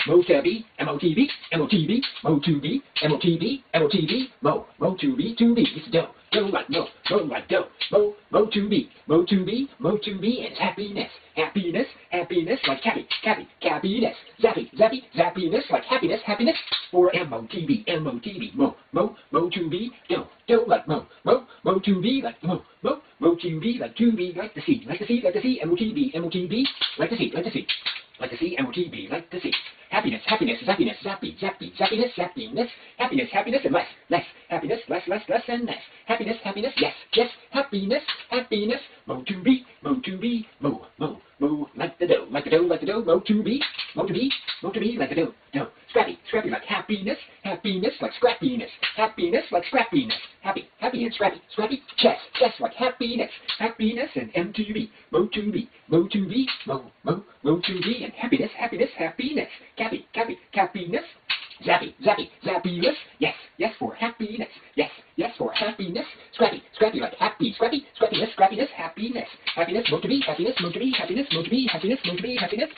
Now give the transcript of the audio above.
mo to be, M-O-T-B, M-O-T-B, mo to be, M-O-T-B, M-O-T-B, mo to be, it's do like mo like do, mo to be, and it's happiness, happiness like happiness, zappiness like happiness, for M-O-T-B, mo to be, do like mo to be like mo to be like the sea, M-O-T-B, like the sea, M-O-T-B, like the sea. Happiness, zappiness, happiness, and less, happiness, less, and less. Happiness, yes, happiness, mo to be, mo, like the dough, mo to be, like the dough. Scrappy like happiness, like scrappiness, happy and scrappy, chest like happiness, and M-to-B, mo to be, mo to be, and happiness, happiness, zappiness, yes for happiness, yes for happiness, scrappy like happiness, happiness, mo to be, happiness.